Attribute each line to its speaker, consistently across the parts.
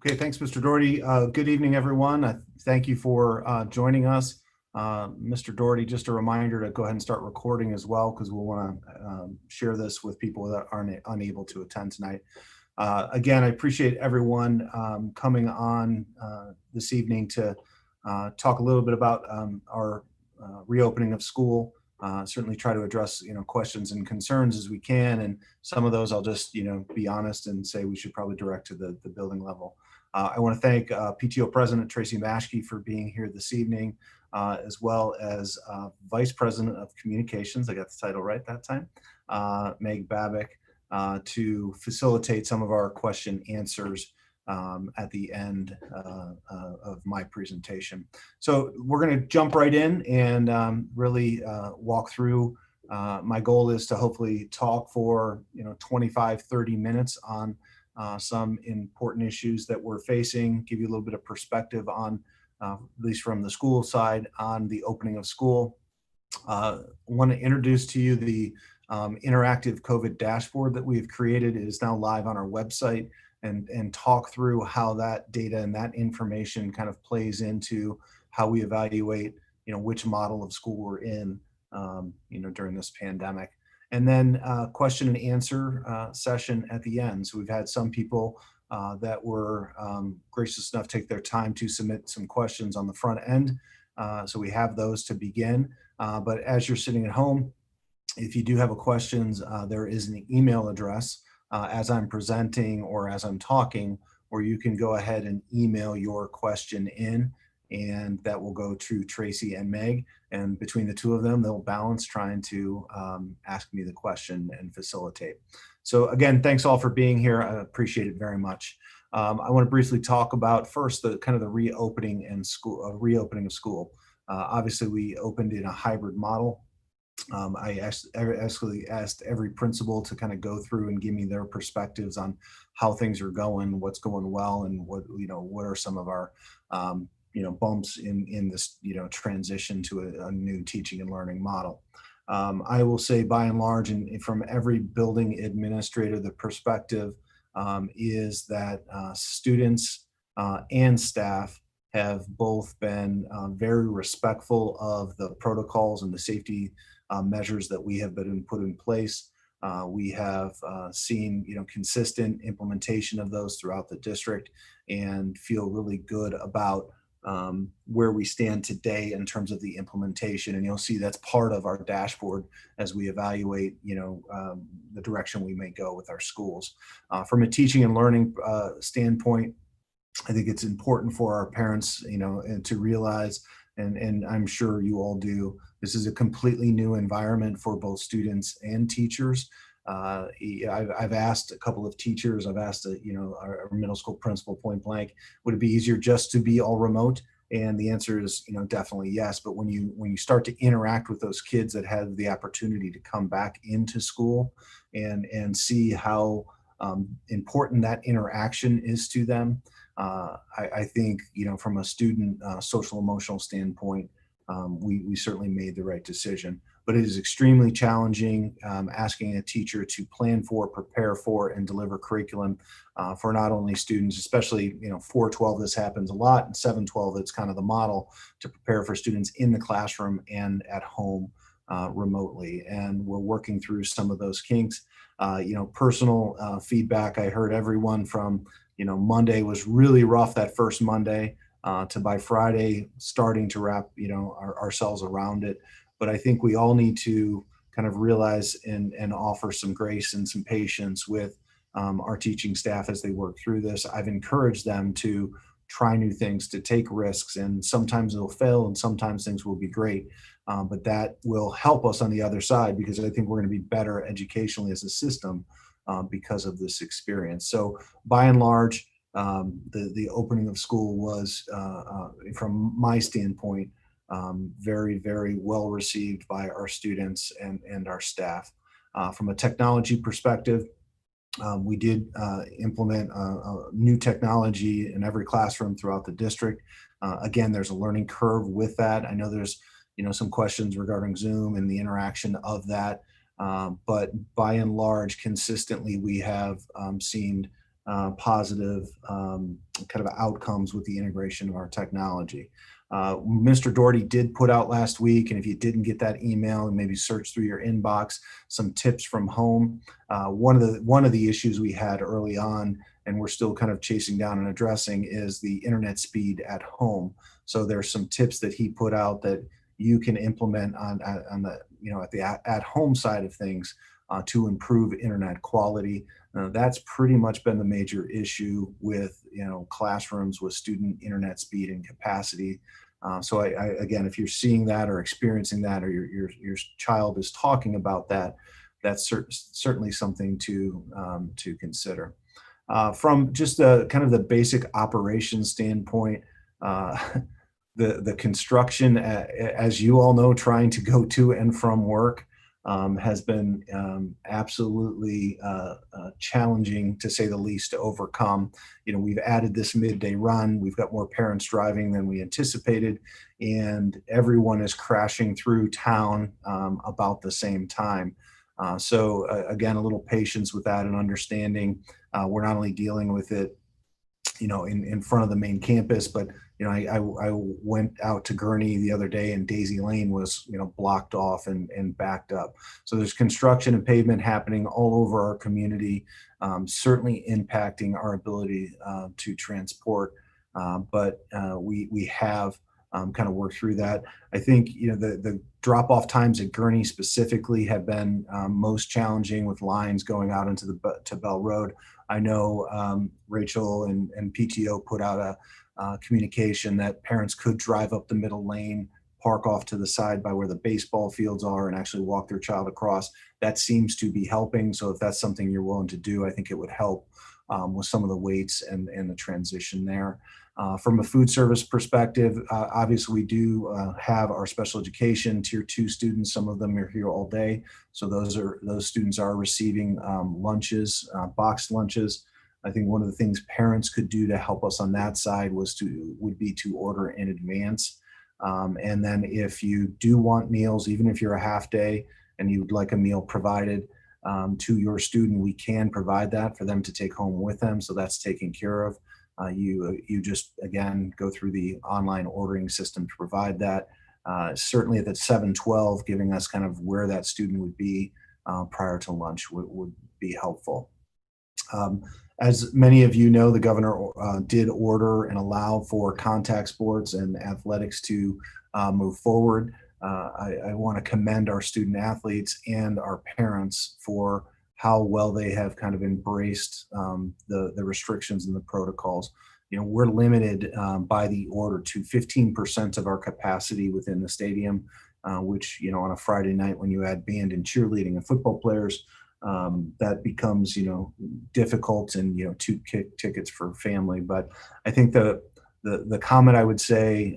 Speaker 1: Okay, thanks, Mr. Doherty. Good evening, everyone. Thank you for joining us. Mr. Doherty, just a reminder to go ahead and start recording as well, because we'll want to share this with people that aren't unable to attend tonight. Again, I appreciate everyone coming on this evening to talk a little bit about our reopening of school. Certainly try to address questions and concerns as we can, and some of those I'll just be honest and say we should probably direct to the building level. I want to thank PTO President Tracy Maschke for being here this evening, as well as Vice President of Communications, I got the title right that time, Meg Babick, to facilitate some of our question answers at the end of my presentation. So we're going to jump right in and really walk through. My goal is to hopefully talk for 25, 30 minutes on some important issues that we're facing, give you a little bit of perspective on, at least from the school side, on the opening of school. I want to introduce to you the interactive COVID dashboard that we've created. It is now live on our website, and talk through how that data and that information kind of plays into how we evaluate, which model of school we're in, during this pandemic. And then question and answer session at the end. So we've had some people that were gracious enough to take their time to submit some questions on the front end. So we have those to begin. But as you're sitting at home, if you do have a questions, there is an email address as I'm presenting or as I'm talking, where you can go ahead and email your question in, and that will go to Tracy and Meg. And between the two of them, they'll balance trying to ask me the question and facilitate. So again, thanks all for being here. I appreciate it very much. I want to briefly talk about first the kind of the reopening of school. Obviously, we opened in a hybrid model. I actually asked every principal to kind of go through and give me their perspectives on how things are going, what's going well, and what are some of our bumps in this transition to a new teaching and learning model. I will say, by and large, and from every building administrator, the perspective is that students and staff have both been very respectful of the protocols and the safety measures that we have been put in place. We have seen consistent implementation of those throughout the district, and feel really good about where we stand today in terms of the implementation. And you'll see that's part of our dashboard as we evaluate the direction we may go with our schools. From a teaching and learning standpoint, I think it's important for our parents and to realize, and I'm sure you all do, this is a completely new environment for both students and teachers. I've asked a couple of teachers, I've asked our middle school principal point blank, would it be easier just to be all remote? And the answer is definitely yes. But when you start to interact with those kids that have the opportunity to come back into school and see how important that interaction is to them, I think from a student social emotional standpoint, we certainly made the right decision. But it is extremely challenging asking a teacher to plan for, prepare for, and deliver curriculum for not only students, especially 412, this happens a lot, and 712, it's kind of the model to prepare for students in the classroom and at home remotely. And we're working through some of those kinks. Personal feedback, I heard everyone from Monday was really rough, that first Monday, to by Friday starting to wrap ourselves around it. But I think we all need to kind of realize and offer some grace and some patience with our teaching staff as they work through this. I've encouraged them to try new things, to take risks, and sometimes it'll fail and sometimes things will be great. But that will help us on the other side, because I think we're going to be better educationally as a system because of this experience. So by and large, the opening of school was, from my standpoint, very, very well received by our students and our staff. From a technology perspective, we did implement new technology in every classroom throughout the district. Again, there's a learning curve with that. I know there's some questions regarding Zoom and the interaction of that. But by and large, consistently, we have seen positive kind of outcomes with the integration of our technology. Mr. Doherty did put out last week, and if you didn't get that email, and maybe search through your inbox, some tips from home. One of the issues we had early on, and we're still kind of chasing down and addressing, is the internet speed at home. So there's some tips that he put out that you can implement on the at the at home side of things to improve internet quality. That's pretty much been the major issue with classrooms with student internet speed and capacity. So again, if you're seeing that or experiencing that, or your child is talking about that, that's certainly something to consider. From just the kind of the basic operations standpoint, the construction, as you all know, trying to go to and from work has been absolutely challenging, to say the least, to overcome. We've added this midday run. We've got more parents driving than we anticipated, and everyone is crashing through town about the same time. So again, a little patience with that and understanding. We're not only dealing with it in front of the main campus, but I went out to Gurney the other day, and Daisy Lane was blocked off and backed up. So there's construction and pavement happening all over our community, certainly impacting our ability to transport. But we have kind of worked through that. I think the drop-off times at Gurney specifically have been most challenging, with lines going out into to Bell Road. I know Rachel and PTO put out a communication that parents could drive up the middle lane, park off to the side by where the baseball fields are, and actually walk their child across. That seems to be helping. So if that's something you're willing to do, I think it would help with some of the weights and the transition there. From a food service perspective, obviously we do have our special education tier 2 students. Some of them are here all day, so those students are receiving lunches, boxed lunches. I think one of the things parents could do to help us on that side would be to order in advance. And then if you do want meals, even if you're a half day and you'd like a meal provided to your student, we can provide that for them to take home with them. So that's taken care of. You just, again, go through the online ordering system to provide that. Certainly at the 712, giving us kind of where that student would be prior to lunch would be helpful. As many of you know, the governor did order and allow for contact sports and athletics to move forward. I want to commend our student athletes and our parents for how well they have kind of embraced the restrictions and the protocols. We're limited by the order to 15% of our capacity within the stadium, which, on a Friday night when you add band and cheerleading and football players, that becomes, difficult, and, 2 tickets for family. But I think the comment I would say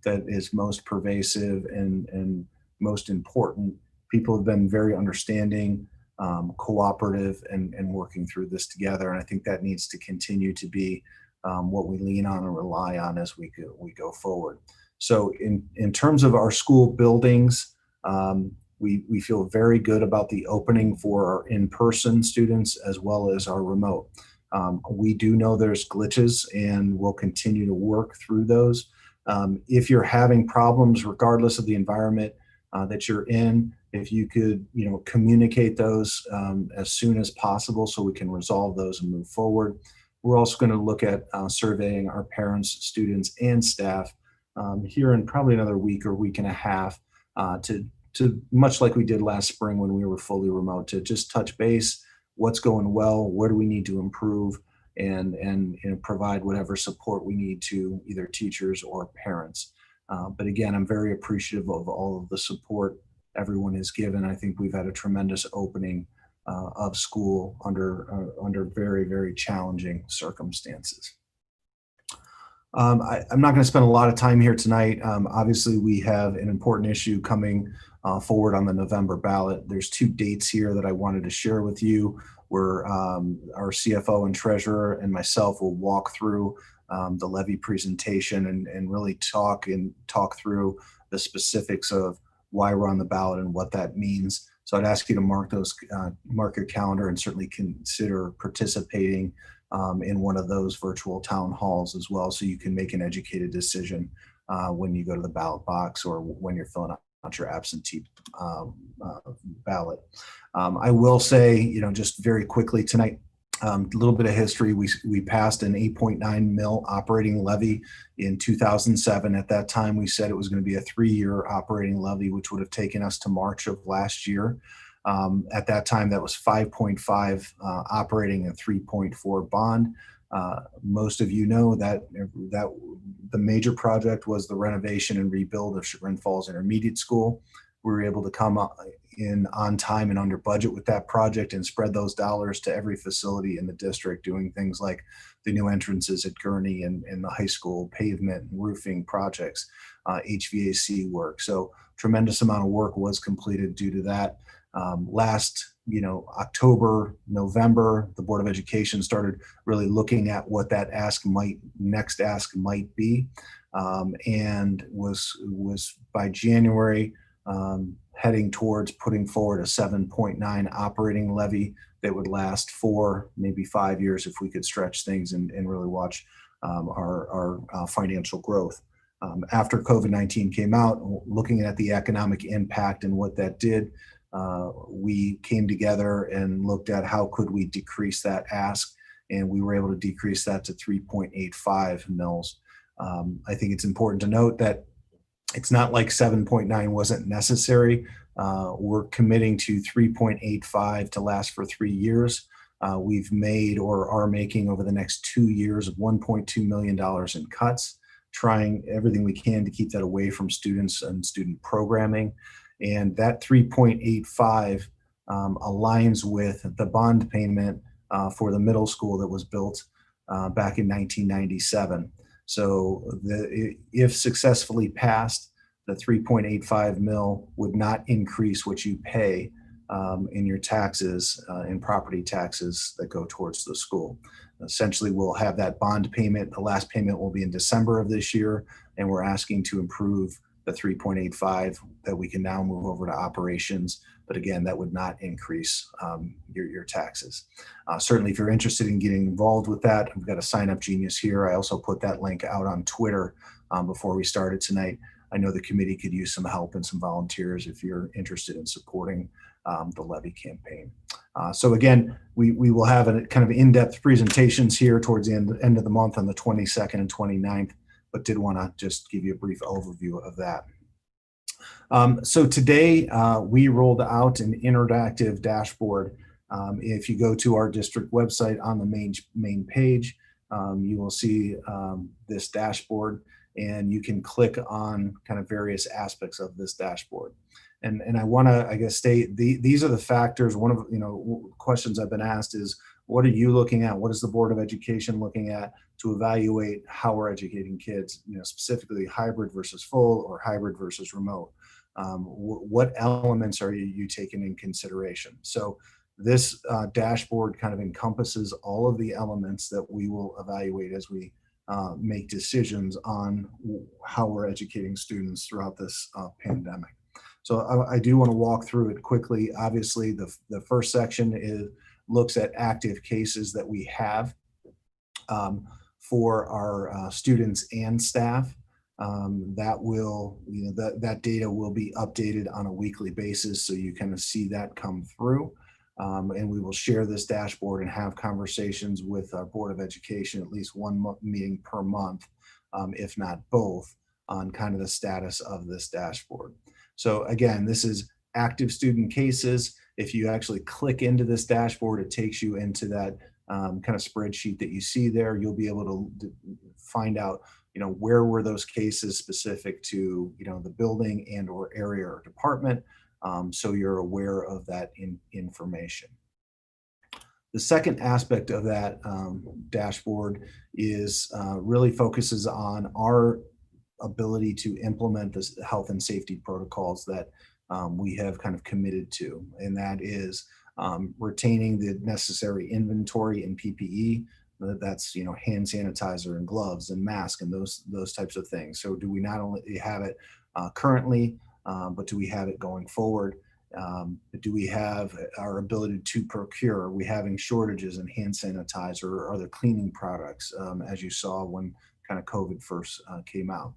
Speaker 1: that is most pervasive and most important, people have been very understanding, cooperative, and working through this together. And I think that needs to continue to be what we lean on and rely on as we go forward. So in terms of our school buildings, we feel very good about the opening for our in-person students as well as our remote. We do know there's glitches, and we'll continue to work through those. If you're having problems, regardless of the environment that you're in, if you could, communicate those as soon as possible so we can resolve those and move forward. We're also going to look at surveying our parents, students, and staff here in probably another week or week and a half to much like we did last spring when we were fully remote, to just touch base, what's going well, where do we need to improve, and provide whatever support we need to either teachers or parents. But again, I'm very appreciative of all of the support everyone has given. I think we've had a tremendous opening of school under very, very challenging circumstances. I'm not going to spend a lot of time here tonight. Obviously, we have an important issue coming forward on the November ballot. There's 2 dates here that I wanted to share with you, where our CFO and treasurer and myself will walk through the levy presentation and really talk through the specifics of why we're on the ballot and what that means. So I'd ask you to mark your calendar and certainly consider participating in one of those virtual town halls as well, so you can make an educated decision when you go to the ballot box or when you're filling out your absentee ballot. I will say, just very quickly tonight, a little bit of history. We passed an 8.9 mil operating levy in 2007. At that time, we said it was going to be a 3-year operating levy, which would have taken us to March of last year. At that time, that was 5.5 operating and 3.4 bond. Most of you know that the major project was the renovation and rebuild of Chagrin Falls Intermediate School. We were able to come in on time and under budget with that project and spread those dollars to every facility in the district, doing things like the new entrances at Gurney and the high school, pavement and roofing projects, HVAC work. So tremendous amount of work was completed due to that. Last, October, November, the Board of Education started really looking at what that next ask might be, and was by January heading towards putting forward a 7.9 operating levy that would last 4, maybe 5 years if we could stretch things and really watch our financial growth. After COVID-19 came out, looking at the economic impact and what that did, we came together and looked at how could we decrease that ask, and we were able to decrease that to 3.85 mils. I think it's important to note that it's not like 7.9 wasn't necessary. We're committing to 3.85 to last for 3 years. We've made or are making over the next 2 years $1.2 million in cuts, trying everything we can to keep that away from students and student programming. And that 3.85 aligns with the bond payment for the middle school that was built back in 1997. So if successfully passed, the 3.85 mil would not increase what you pay in your taxes, in property taxes that go towards the school. Essentially, we'll have that bond payment. The last payment will be in December of this year, and we're asking to improve the 3.85 that we can now move over to operations. But again, that would not increase your taxes. Certainly, if you're interested in getting involved with that, I've got a Sign Up Genius here. I also put that link out on Twitter before we started tonight. I know the committee could use some help and some volunteers if you're interested in supporting the levy campaign. So again, we will have a kind of in-depth presentations here towards the end of the month on the 22nd and 29th, but did want to just give you a brief overview of that. So today we rolled out an interactive dashboard. If you go to our district website on the main page, you will see this dashboard, and you can click on kind of various aspects of this dashboard. And I want to, I guess, state these are the factors. One of questions I've been asked is, what are you looking at? What is the Board of Education looking at to evaluate how we're educating kids? Specifically hybrid versus full or hybrid versus remote. What elements are you taking in consideration? So this dashboard kind of encompasses all of the elements that we will evaluate as we make decisions on how we're educating students throughout this pandemic. So I do want to walk through it quickly. Obviously, the first section looks at active cases that we have for our students and staff. That data will be updated on a weekly basis, so you kind of see that come through. And we will share this dashboard and have conversations with our Board of Education, at least one meeting per month, if not both, on kind of the status of this dashboard. So again, this is active student cases. If you actually click into this dashboard, it takes you into that kind of spreadsheet that you see there. You'll be able to find out, where were those cases specific to, the building and or area or department. So you're aware of that information. The second aspect of that dashboard is really focuses on our ability to implement the health and safety protocols that we have kind of committed to, and that is retaining the necessary inventory in PPE. That's hand sanitizer and gloves and masks and those types of things. So do we not only have it currently, but do we have it going forward? Do we have our ability to procure? Are we having shortages in hand sanitizer or other cleaning products, as you saw when kind of COVID first came out?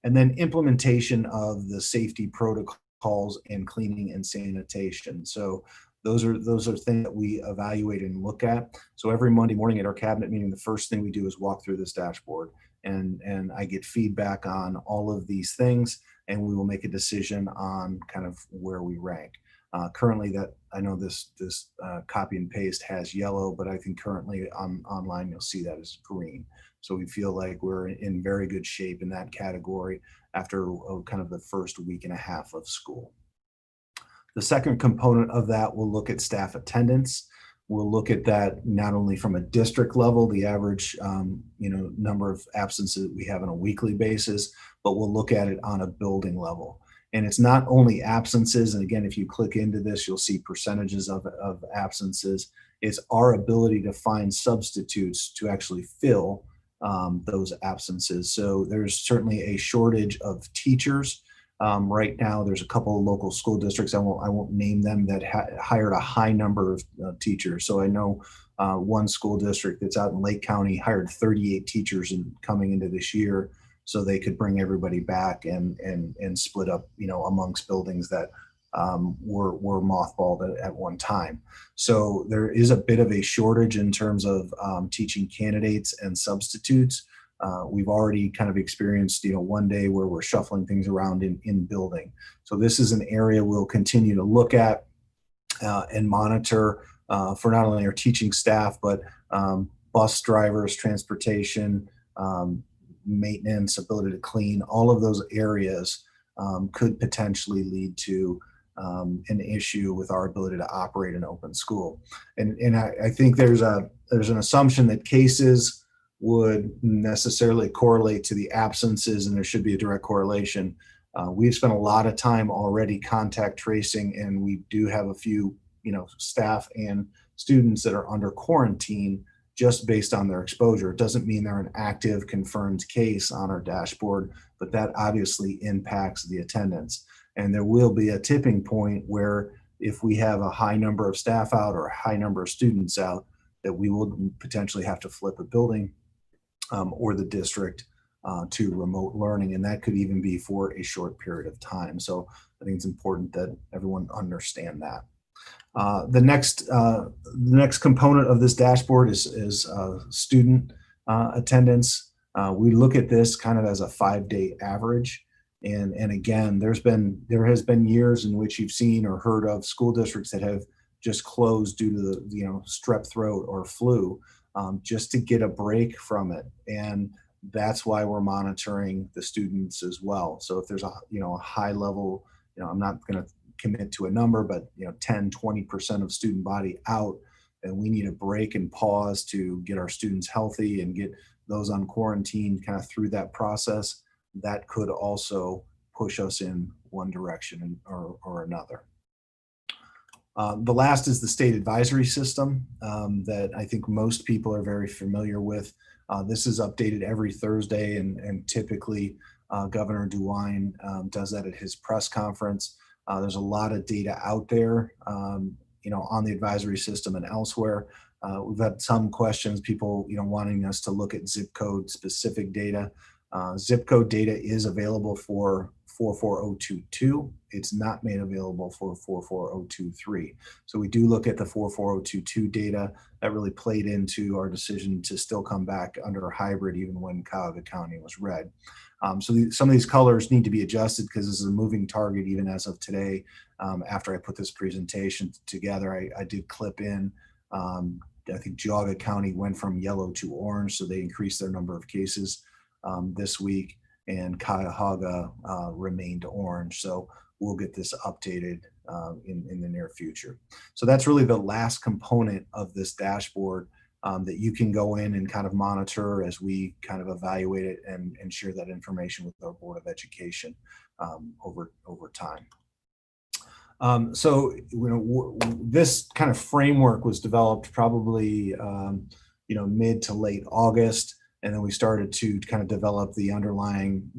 Speaker 1: And then implementation of the safety protocols and cleaning and sanitation. So those are things that we evaluate and look at. So every Monday morning at our cabinet meeting, the first thing we do is walk through this dashboard, and I get feedback on all of these things, and we will make a decision on kind of where we rank. Currently, that I know this copy and paste has yellow, but I think currently online you'll see that as green. So we feel like we're in very good shape in that category after kind of the first week and a half of school. The second component of that, we'll look at staff attendance. We'll look at that not only from a district level, the average number of absences we have on a weekly basis, but we'll look at it on a building level. And it's not only absences, and again, if you click into this, you'll see percentages of absences. It's our ability to find substitutes to actually fill those absences. So there's certainly a shortage of teachers. Right now, there's a couple of local school districts, I won't name them, that hired a high number of teachers. So I know one school district that's out in Lake County hired 38 teachers coming into this year, so they could bring everybody back and split up, amongst buildings that were mothballed at one time. So there is a bit of a shortage in terms of teaching candidates and substitutes. We've already kind of experienced, one day where we're shuffling things around in building. So this is an area we'll continue to look at and monitor for not only our teaching staff, but bus drivers, transportation, maintenance, ability to clean. All of those areas could potentially lead to an issue with our ability to operate an open school. And I think there's an assumption that cases would necessarily correlate to the absences, and there should be a direct correlation. We've spent a lot of time already contact tracing, and we do have a few, staff and students that are under quarantine just based on their exposure. It doesn't mean they're an active confirmed case on our dashboard, but that obviously impacts the attendance. And there will be a tipping point where if we have a high number of staff out or a high number of students out, that we will potentially have to flip a building or the district to remote learning. And that could even be for a short period of time. So I think it's important that everyone understand that. The next component of this dashboard is student attendance. We look at this kind of as a 5-day average. And again, there has been years in which you've seen or heard of school districts that have just closed due to the strep throat or flu, just to get a break from it. And that's why we're monitoring the students as well. So if there's a high level, I'm not going to commit to a number, but 10-20% of student body out, and we need a break and pause to get our students healthy and get those on quarantine kind of through that process. That could also push us in one direction or another. The last is the state advisory system that I think most people are very familiar with. This is updated every Thursday, and typically Governor DeWine does that at his press conference. There's a lot of data out there, on the advisory system and elsewhere. We've had some questions, people, wanting us to look at zip code specific data. Zip code data is available for 44022. It's not made available for 44023. So we do look at the 44022 data. That really played into our decision to still come back under a hybrid even when Cuyahoga County was red. So some of these colors need to be adjusted because this is a moving target even as of today. After I put this presentation together, I did clip in, I think Geauga County went from yellow to orange, so they increased their number of cases this week, and Cuyahoga remained orange. So we'll get this updated in the near future. So that's really the last component of this dashboard that you can go in and kind of monitor as we kind of evaluate it and share that information with our Board of Education over time. So this kind of framework was developed probably mid to late August, and then we started to kind of develop the underlying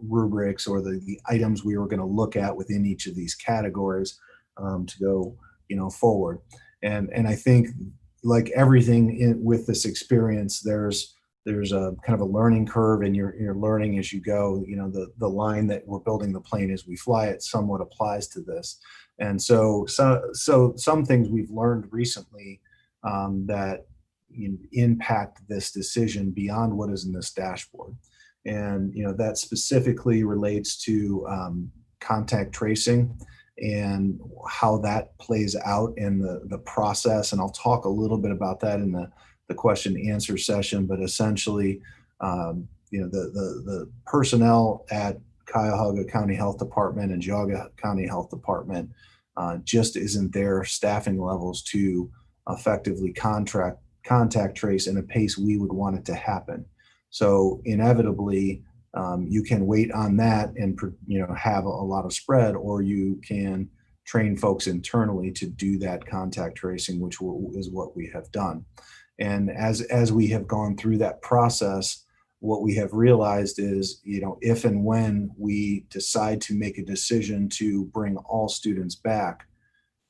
Speaker 1: rubrics or the items we were going to look at within each of these categories. to go, forward. And I think, like everything with this experience, there's a kind of a learning curve, and you're learning as you go. The line that we're building the plane as we fly it somewhat applies to this. And so some things we've learned recently that impact this decision beyond what is in this dashboard. And that specifically relates to contact tracing and how that plays out in the process. And I'll talk a little bit about that in the question and answer session. But essentially, the personnel at Cuyahoga County Health Department and Geauga County Health Department just isn't their staffing levels to effectively contact trace in a pace we would want it to happen. So inevitably, you can wait on that and have a lot of spread, or you can train folks internally to do that contact tracing, which is what we have done. And as we have gone through that process, what we have realized is, if and when we decide to make a decision to bring all students back,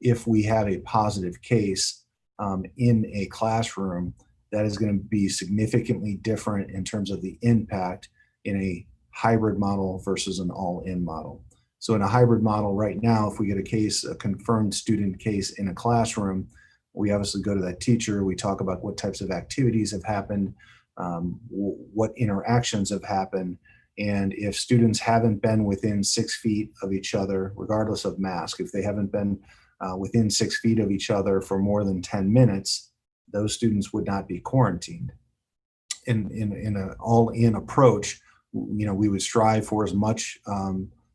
Speaker 1: if we have a positive case in a classroom, that is going to be significantly different in terms of the impact in a hybrid model versus an all-in model. So in a hybrid model right now, if we get a confirmed student case in a classroom, we obviously go to that teacher, we talk about what types of activities have happened, what interactions have happened, and if students haven't been within 6 feet of each other, regardless of mask, if they haven't been within 6 feet of each other for more than 10 minutes, those students would not be quarantined. In an all-in approach, we would strive for as much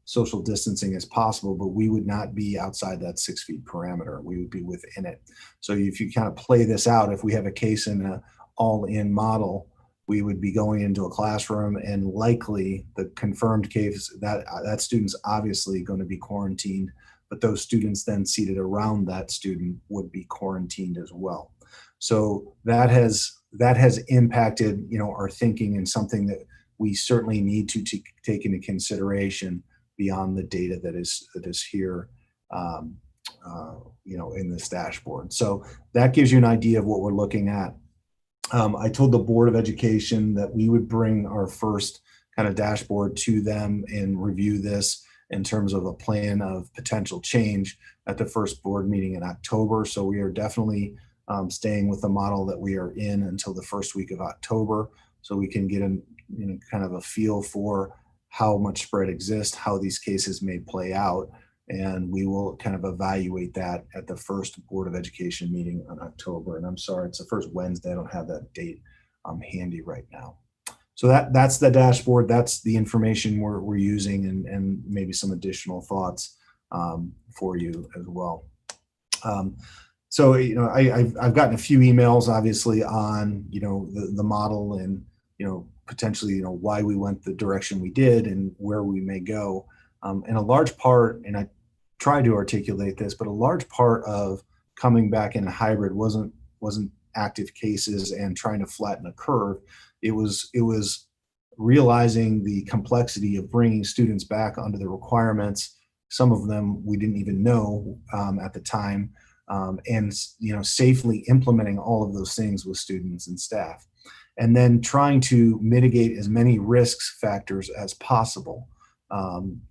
Speaker 1: social distancing as possible, but we would not be outside that 6 feet parameter. We would be within it. So if you kind of play this out, if we have a case in an all-in model, we would be going into a classroom, and likely the confirmed case, that student's obviously going to be quarantined, but those students then seated around that student would be quarantined as well. So that has impacted our thinking, and something that we certainly need to take into consideration beyond the data that is here in this dashboard. So that gives you an idea of what we're looking at. I told the Board of Education that we would bring our first kind of dashboard to them and review this in terms of a plan of potential change at the first board meeting in October. So we are definitely staying with the model that we are in until the first week of October, so we can get kind of a feel for how much spread exists, how these cases may play out, and we will kind of evaluate that at the first Board of Education meeting in October. And I'm sorry, it's the first Wednesday. I don't have that date handy right now. So that's the dashboard. That's the information we're using, and maybe some additional thoughts for you as well. So I've gotten a few emails, obviously, on the model, and potentially why we went the direction we did and where we may go. And a large part, and I tried to articulate this, but a large part of coming back in a hybrid wasn't active cases and trying to flatten a curve. It was realizing the complexity of bringing students back under the requirements. Some of them we didn't even know at the time, and safely implementing all of those things with students and staff, and then trying to mitigate as many risks factors as possible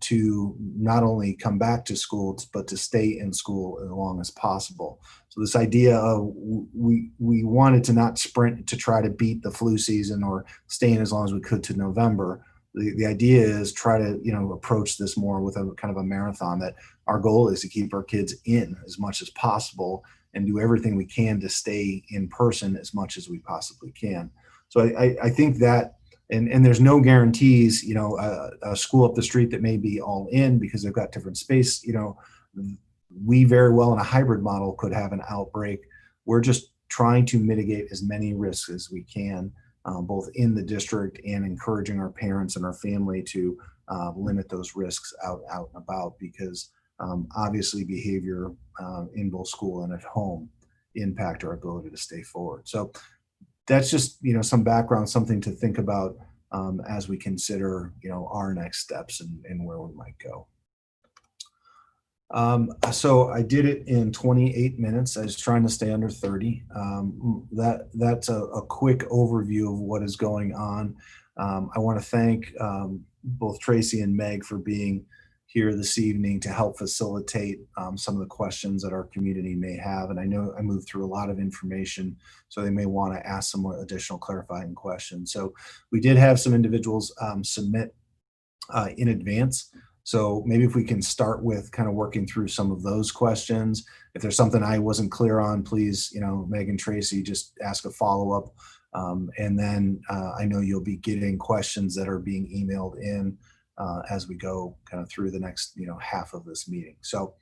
Speaker 1: to not only come back to school, but to stay in school as long as possible. So this idea of we wanted to not sprint to try to beat the flu season or stay in as long as we could to November. The idea is try to approach this more with a kind of a marathon, that our goal is to keep our kids in as much as possible and do everything we can to stay in person as much as we possibly can. So I think that, and there's no guarantees, a school up the street that may be all in because they've got different space, we very well in a hybrid model could have an outbreak. We're just trying to mitigate as many risks as we can, both in the district, and encouraging our parents and our family to limit those risks out and about, because obviously behavior in both school and at home impact our ability to stay forward. So that's just some background, something to think about as we consider our next steps and where we might go. So I did it in 28 minutes. I was trying to stay under 30. That's a quick overview of what is going on. I want to thank both Tracy and Meg for being here this evening to help facilitate some of the questions that our community may have. And I know I moved through a lot of information, so they may want to ask some more additional clarifying questions. So we did have some individuals submit in advance. So maybe if we can start with kind of working through some of those questions. If there's something I wasn't clear on, please, Meg and Tracy, just ask a follow-up. And then I know you'll be getting questions that are being emailed in as we go kind of through the next, half of this meeting. So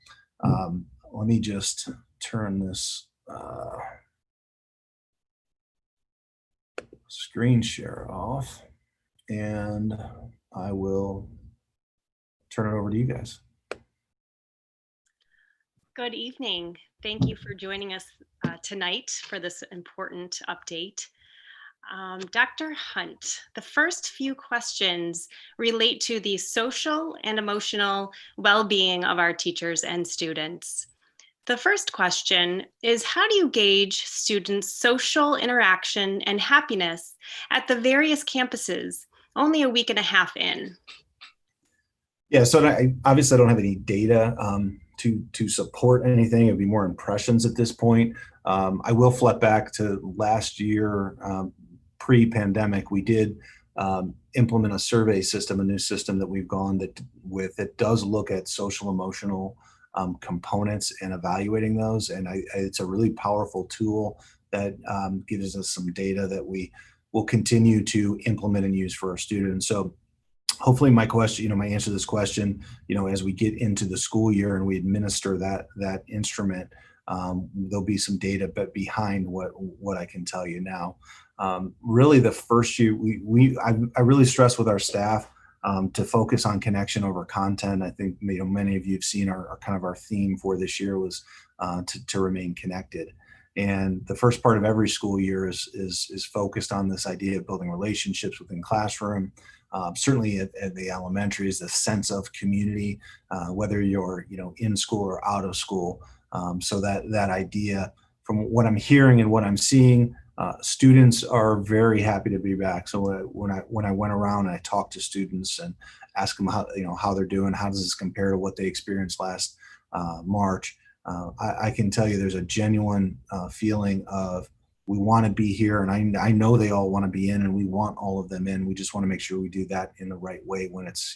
Speaker 1: let me just turn this screen share off, and I will turn it over to you guys.
Speaker 2: Good evening. Thank you for joining us tonight for this important update. Dr. Hunt, the first few questions relate to the social and emotional well-being of our teachers and students. The first question is, how do you gauge students' social interaction and happiness at the various campuses only a week and a half in?
Speaker 1: Yeah, so obviously I don't have any data to support anything. It'd be more impressions at this point. I will flip back to last year, pre-pandemic. We did implement a survey system, a new system that we've gone with that does look at social emotional components and evaluating those. And it's a really powerful tool that gives us some data that we will continue to implement and use for our students. So hopefully my question, my answer to this question, as we get into the school year and we administer that instrument, there'll be some data but behind what I can tell you now. Really the first year, I really stress with our staff to focus on connection over content. I think many of you have seen our kind of our theme for this year was to remain connected. And the first part of every school year is focused on this idea of building relationships within classroom. Certainly at the elementaries, the sense of community, whether you're in school or out of school. So that idea, from what I'm hearing and what I'm seeing, students are very happy to be back. So when I went around and I talked to students and asked them how they're doing, how does this compare to what they experienced last March, I can tell you there's a genuine feeling of, we want to be here, and I know they all want to be in, and we want all of them in. We just want to make sure we do that in the right way when it's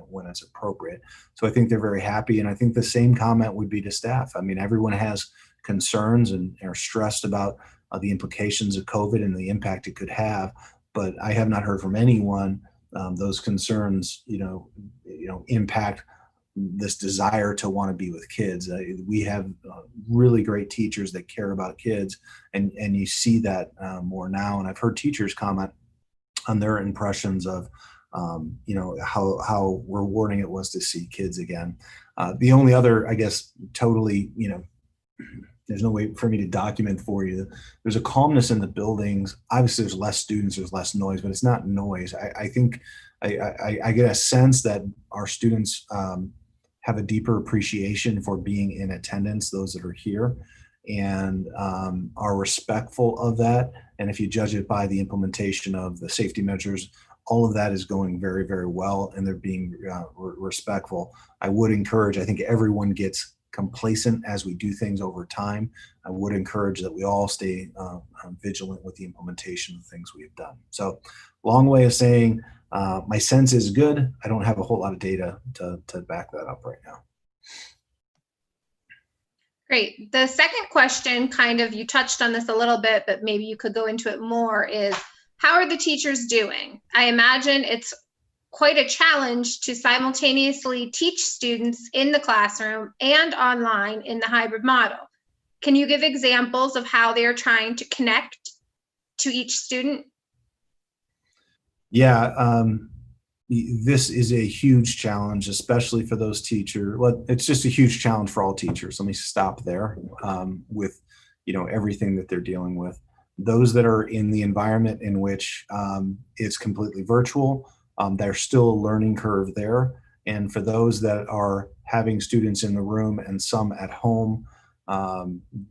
Speaker 1: when it's appropriate. So I think they're very happy, and I think the same comment would be to staff. I mean, everyone has concerns and are stressed about the implications of COVID and the impact it could have, but I have not heard from anyone those concerns impact this desire to want to be with kids. We have really great teachers that care about kids, and you see that more now. And I've heard teachers comment on their impressions of how rewarding it was to see kids again. The only other, I guess, totally, there's no way for me to document for you. There's a calmness in the buildings. Obviously, there's less students, there's less noise, but it's not noise. I think I get a sense that our students have a deeper appreciation for being in attendance, those that are here, and are respectful of that. And if you judge it by the implementation of the safety measures, all of that is going very, very well, and they're being respectful. I would encourage, I think everyone gets complacent as we do things over time. I would encourage that we all stay vigilant with the implementation of things we have done. So long way of saying, my sense is good. I don't have a whole lot of data to back that up right now.
Speaker 3: Great. The second question, kind of, you touched on this a little bit, but maybe you could go into it more, is how are the teachers doing? I imagine it's quite a challenge to simultaneously teach students in the classroom and online in the hybrid model. Can you give examples of how they're trying to connect to each student?
Speaker 1: Yeah, this is a huge challenge, especially for those teachers. Well, it's just a huge challenge for all teachers. Let me stop there with everything that they're dealing with. Those that are in the environment in which it's completely virtual, there's still a learning curve there. And for those that are having students in the room and some at home,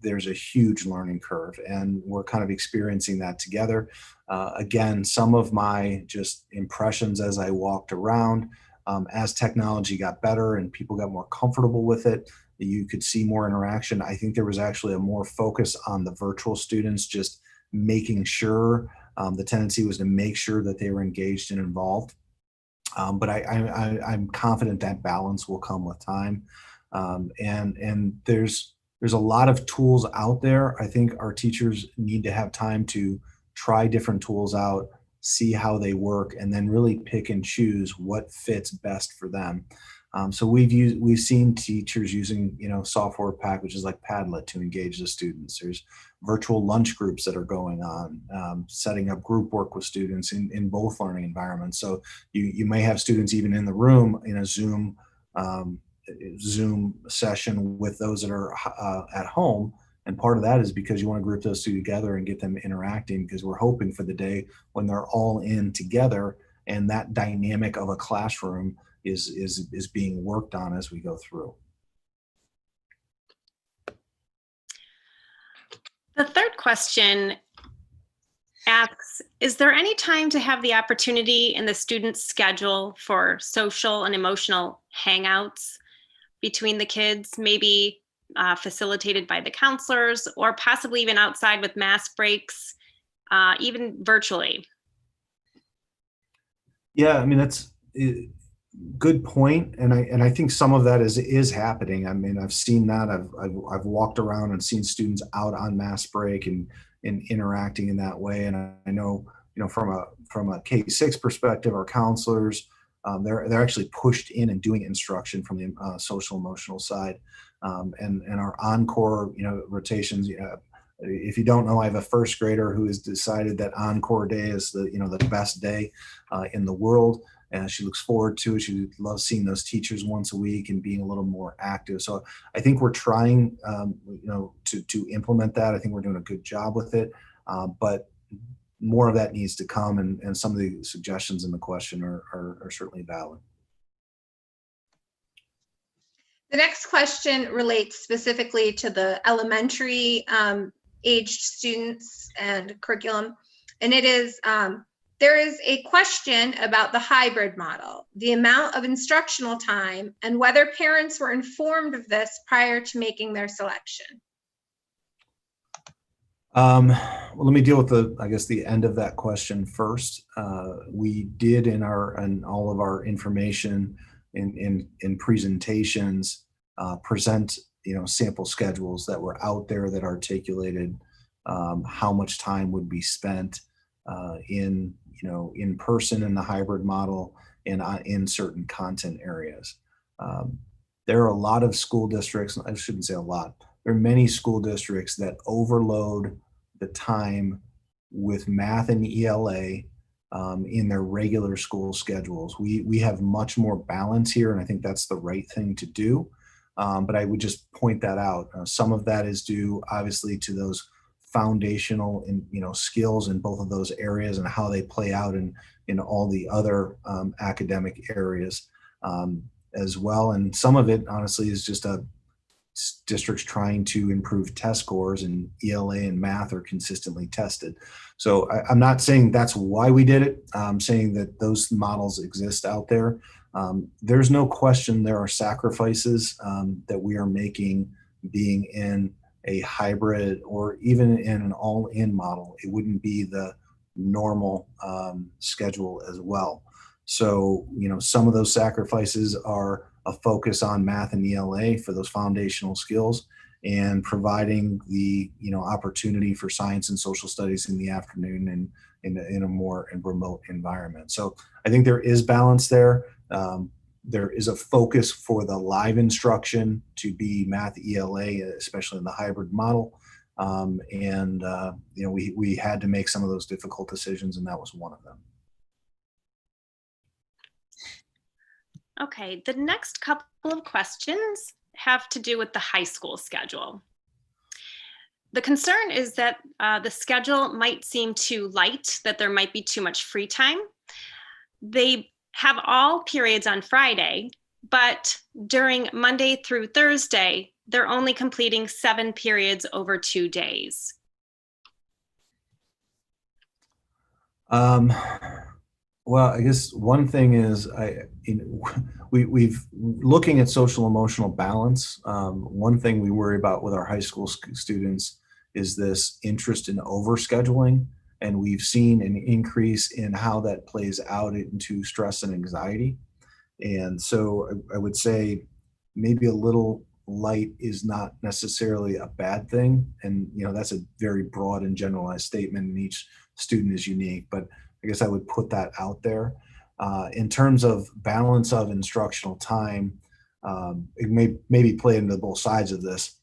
Speaker 1: there's a huge learning curve, and we're kind of experiencing that together. Again, some of my just impressions as I walked around, as technology got better and people got more comfortable with it, you could see more interaction. I think there was actually a more focus on the virtual students, just making sure the tendency was to make sure that they were engaged and involved. But I'm confident that balance will come with time. And there's a lot of tools out there. I think our teachers need to have time to try different tools out, see how they work, and then really pick and choose what fits best for them. So we've seen teachers using software packages like Padlet to engage the students. There's virtual lunch groups that are going on, setting up group work with students in both learning environments. So you may have students even in the room in a Zoom session with those that are at home. And part of that is because you want to group those two together and get them interacting, because we're hoping for the day when they're all in together and that dynamic of a classroom is being worked on as we go through.
Speaker 2: The third question asks, is there any time to have the opportunity in the student's schedule for social and emotional hangouts between the kids, maybe facilitated by the counselors, or possibly even outside with mask breaks, even virtually?
Speaker 1: Yeah, I mean, that's a good point, and I think some of that is happening. I mean, I've seen that. I've walked around and seen students out on mass break and interacting in that way. And I know, from a K-6 perspective, our counselors, they're actually pushed in and doing instruction from the social emotional side, and our encore rotations. If you don't know, I have a first grader who has decided that Encore Day is the best day in the world, and she looks forward to it. She loves seeing those teachers once a week and being a little more active. So I think we're trying, to implement that. I think we're doing a good job with it, but more of that needs to come, and some of the suggestions in the question are certainly valid.
Speaker 3: The next question relates specifically to the elementary aged students and curriculum. And it is, there is a question about the hybrid model, the amount of instructional time, and whether parents were informed of this prior to making their selection.
Speaker 1: Well, let me deal with the end of that question first. We did in all of our information in presentations present sample schedules that were out there that articulated how much time would be spent in person in the hybrid model and in certain content areas. There are a lot of school districts, I shouldn't say a lot, there are many school districts that overload the time with math and ELA in their regular school schedules. We have much more balance here, and I think that's the right thing to do. But I would just point that out. Some of that is due, obviously, to those foundational skills in both of those areas and how they play out in all the other academic areas as well. And some of it, honestly, is just districts trying to improve test scores, and ELA and math are consistently tested. So I'm not saying that's why we did it. I'm saying that those models exist out there. There's no question there are sacrifices that we are making being in a hybrid or even in an all-in model. It wouldn't be the normal schedule as well. So, some of those sacrifices are a focus on math and ELA for those foundational skills, and providing the opportunity for science and social studies in the afternoon and in a more remote environment. So I think there is balance there. There is a focus for the live instruction to be math ELA, especially in the hybrid model. We had to make some of those difficult decisions, and that was one of them.
Speaker 2: Okay, the next couple of questions have to do with the high school schedule. The concern is that the schedule might seem too light, that there might be too much free time. They have all periods on Friday, but during Monday through Thursday, they're only completing 7 periods over 2 days.
Speaker 1: Well, I guess one thing is we've looking at social emotional balance. One thing we worry about with our high school students is this interest in overscheduling, and we've seen an increase in how that plays out into stress and anxiety. And so I would say maybe a little light is not necessarily a bad thing. And, that's a very broad and generalized statement, and each student is unique, but I guess I would put that out there. In terms of balance of instructional time, it may maybe play into both sides of this.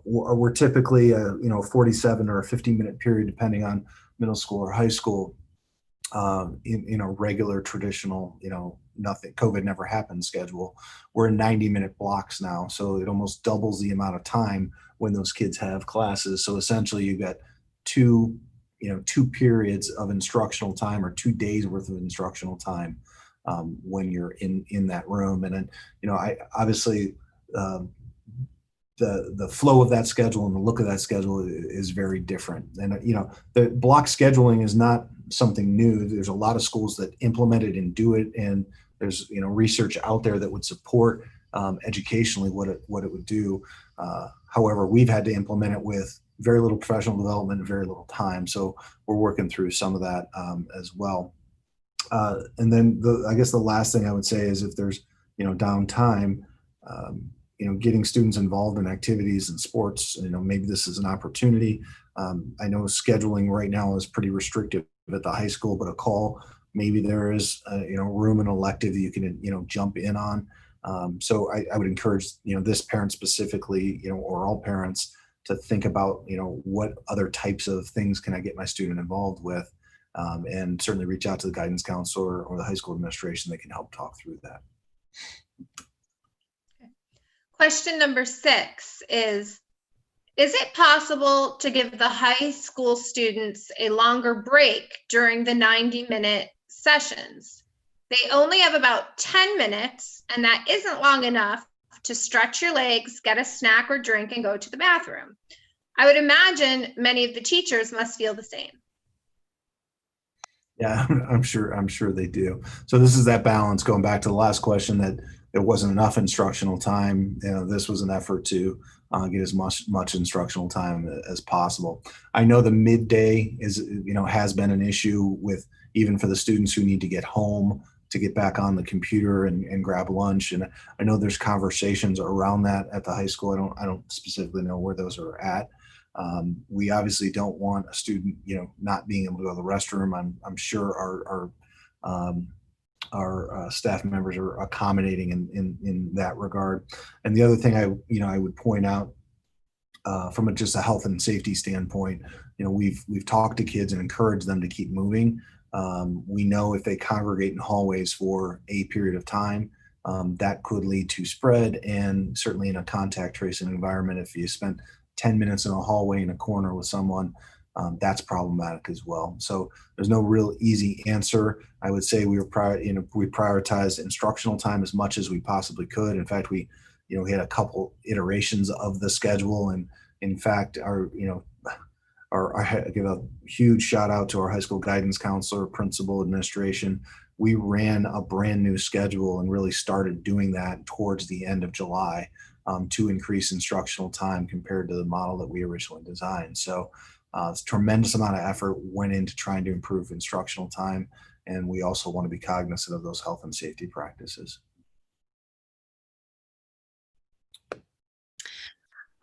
Speaker 1: We're typically a 47 or a 15-minute period, depending on middle school or high school, in a regular traditional, nothing COVID never happened schedule. We're in 90-minute blocks now, so it almost doubles the amount of time when those kids have classes. So essentially, you got two periods of instructional time, or 2 days worth of instructional time, when you're in that room. And then, I obviously, the flow of that schedule and the look of that schedule is very different. And, the block scheduling is not something new. There's a lot of schools that implement it and do it. And there's, research out there that would support educationally what it would do. However, we've had to implement it with very little professional development and very little time. So we're working through some of that as well. And then I guess the last thing I would say is, if there's, downtime, getting students involved in activities and sports, maybe this is an opportunity. I know scheduling right now is pretty restrictive at the high school, but a call, maybe there is, room and elective that you can, jump in on. So I would encourage, this parent specifically, or all parents, to think about, what other types of things can I get my student involved with, and certainly reach out to the guidance counselor or the high school administration that can help talk through that.
Speaker 3: Question number 6 is it possible to give the high school students a longer break during the 90-minute sessions? They only have about 10 minutes, and that isn't long enough to stretch your legs, get a snack or drink, and go to the bathroom. I would imagine many of the teachers must feel the same.
Speaker 1: Yeah, I'm sure they do. So this is that balance, going back to the last question, that there wasn't enough instructional time. This was an effort to get as much instructional time as possible. I know the midday has been an issue with, even for the students who need to get home to get back on the computer and grab lunch. And I know there's conversations around that at the high school. I don't specifically know where those are at. We obviously don't want a student, not being able to go to the restroom. I'm sure our staff members are accommodating in that regard. And the other thing I would point out, from just a health and safety standpoint, we've talked to kids and encouraged them to keep moving. We know if they congregate in hallways for a period of time, that could lead to spread, and certainly in a contact tracing environment, if you spent 10 minutes in a hallway in a corner with someone, that's problematic as well. So there's no real easy answer. I would say we prioritized instructional time as much as we possibly could. In fact, we had a couple iterations of the schedule, and in fact, I give a huge shout out to our high school guidance counselor, principal, administration. We ran a brand new schedule and really started doing that towards the end of July, to increase instructional time compared to the model that we originally designed. So a tremendous amount of effort went into trying to improve instructional time, and we also want to be cognizant of those health and safety practices.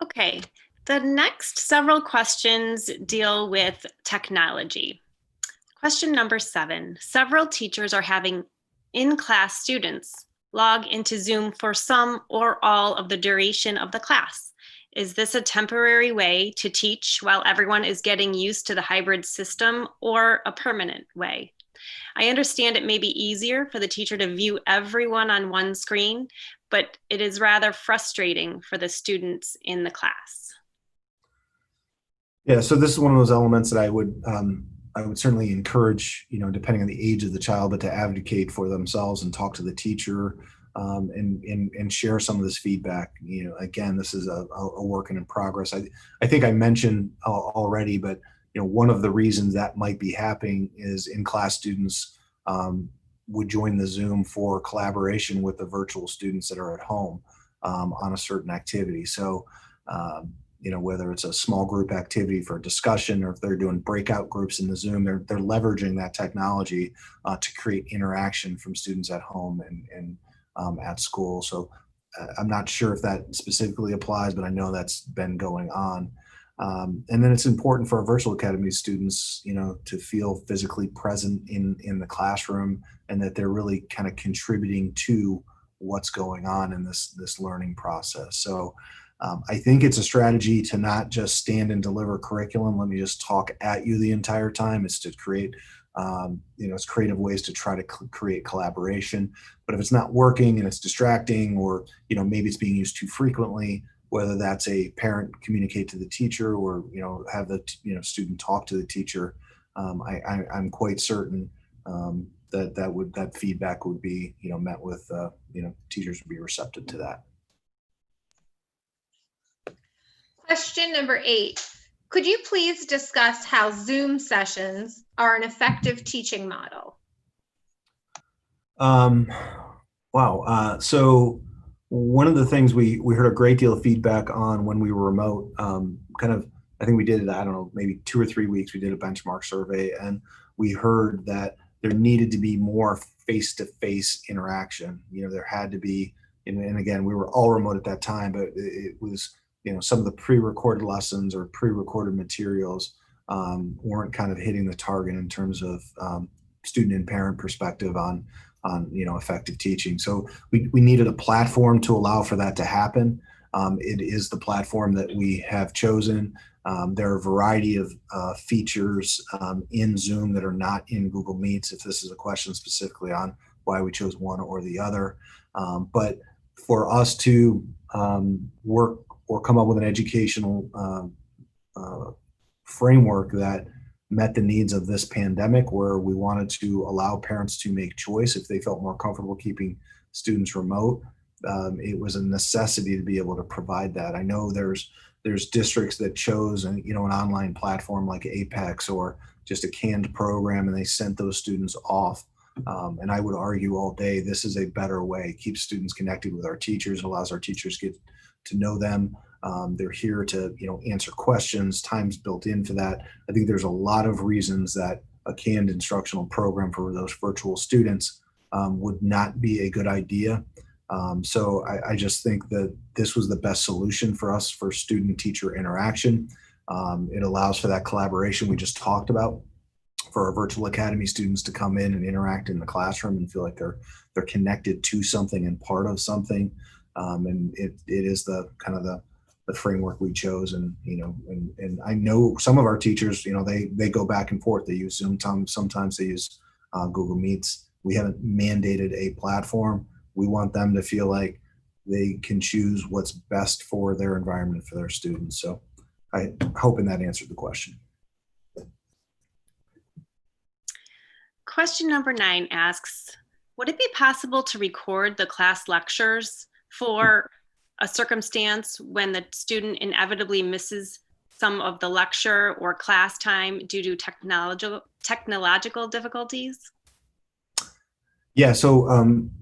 Speaker 2: Okay, the next several questions deal with technology. Question number 7, several teachers are having in-class students log into Zoom for some or all of the duration of the class. Is this a temporary way to teach while everyone is getting used to the hybrid system, or a permanent way? I understand it may be easier for the teacher to view everyone on one screen, but it is rather frustrating for the students in the class.
Speaker 1: Yeah, so this is one of those elements that I would certainly encourage, depending on the age of the child, but to advocate for themselves and talk to the teacher and share some of this feedback. Again, this is a work in progress. I think I mentioned already, but one of the reasons that might be happening is in-class students would join the Zoom for collaboration with the virtual students that are at home on a certain activity. So, whether it's a small group activity for discussion, or if they're doing breakout groups in the Zoom, they're leveraging that technology to create interaction from students at home and at school. So I'm not sure if that specifically applies, but I know that's been going on. And then it's important for our virtual academy students, to feel physically present in the classroom, and that they're really kind of contributing to what's going on in this learning process. So I think it's a strategy to not just stand and deliver curriculum. Let me just talk at you the entire time. It's to create, it's creative ways to try to create collaboration. But if it's not working and it's distracting, or maybe it's being used too frequently, whether that's a parent communicate to the teacher, or have the student talk to the teacher, I'm quite certain that feedback would be met with teachers would be receptive to that.
Speaker 3: Question number 8. Could you please discuss how Zoom sessions are an effective teaching model?
Speaker 1: Wow. So one of the things we heard a great deal of feedback on when we were remote, I think we did it, I don't know, maybe 2 or 3 weeks, we did a benchmark survey, and we heard that there needed to be more face-to-face interaction. There had to be, and again, we were all remote at that time, but it was, some of the pre-recorded lessons or pre-recorded materials weren't kind of hitting the target in terms of student and parent perspective on effective teaching. So we needed a platform to allow for that to happen. It is the platform that we have chosen. There are a variety of features in Zoom that are not in Google Meets, if this is a question specifically on why we chose one or the other. But for us to work or come up with an educational framework that met the needs of this pandemic, where we wanted to allow parents to make choice if they felt more comfortable keeping students remote, it was a necessity to be able to provide that. I know there's districts that chose an online platform like Apex, or just a canned program, and they sent those students off. And I would argue all day, this is a better way. It keeps students connected with our teachers, allows our teachers to get to know them. They're here to answer questions, time's built into that. I think there's a lot of reasons that a canned instructional program for those virtual students would not be a good idea. So I just think that this was the best solution for us for student-teacher interaction. It allows for that collaboration we just talked about, for our virtual academy students to come in and interact in the classroom and feel like they're connected to something and part of something. And it is the kind of the framework we chose. And and I know some of our teachers, they go back and forth. They use Zoom, sometimes they use Google Meets. We haven't mandated a platform. We want them to feel like they can choose what's best for their environment, for their students. So I'm hoping that answered the question.
Speaker 2: Question number 9 asks, would it be possible to record the class lectures for a circumstance when the student inevitably misses some of the lecture or class time due to technological difficulties?
Speaker 1: Yeah, so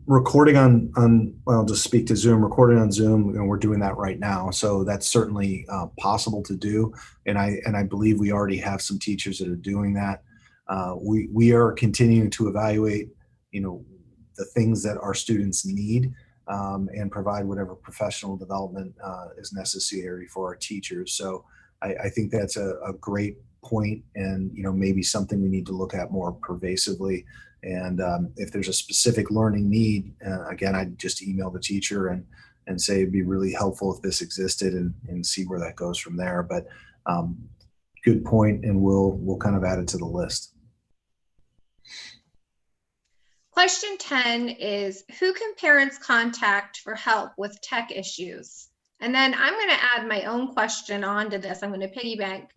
Speaker 1: recording on well, I'll just speak to Zoom, recording on Zoom, and we're doing that right now. So that's certainly possible to do. And I believe we already have some teachers that are doing that. We are continuing to evaluate, the things that our students need, and provide whatever professional development is necessary for our teachers. So I think that's a great point, and maybe something we need to look at more pervasively. And if there's a specific learning need, again, I'd just email the teacher and say it'd be really helpful if this existed, and see where that goes from there. But good point, and we'll kind of add it to the list.
Speaker 3: Question 10 is, who can parents contact for help with tech issues? And then I'm going to add my own question onto this. I'm going to piggyback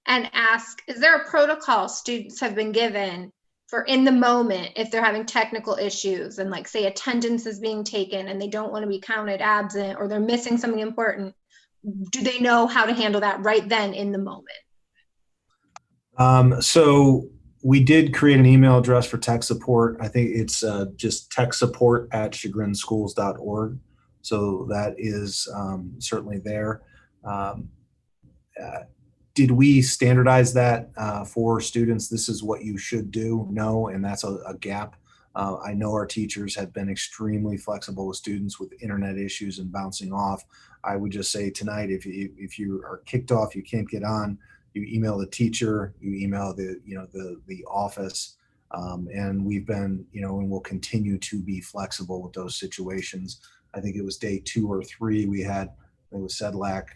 Speaker 3: and ask, is there a protocol students have been given for in the moment, if they're having technical issues and like say attendance is being taken and they don't want to be counted absent or they're missing something important, do they know how to handle that right then in the moment?
Speaker 1: So we did create an email address for tech support. I think it's just techsupport@chagrinschools.org. So that is certainly there. Um, did we standardize that for students? This is what you should do? No, and that's a gap. I know our teachers have been extremely flexible with students with internet issues and bouncing off. I would just say tonight, if you are kicked off, you can't get on, you email the teacher, you email the office, and we've been and we'll continue to be flexible with those situations. I think it was day 2 or 3 we had, it was Sedlac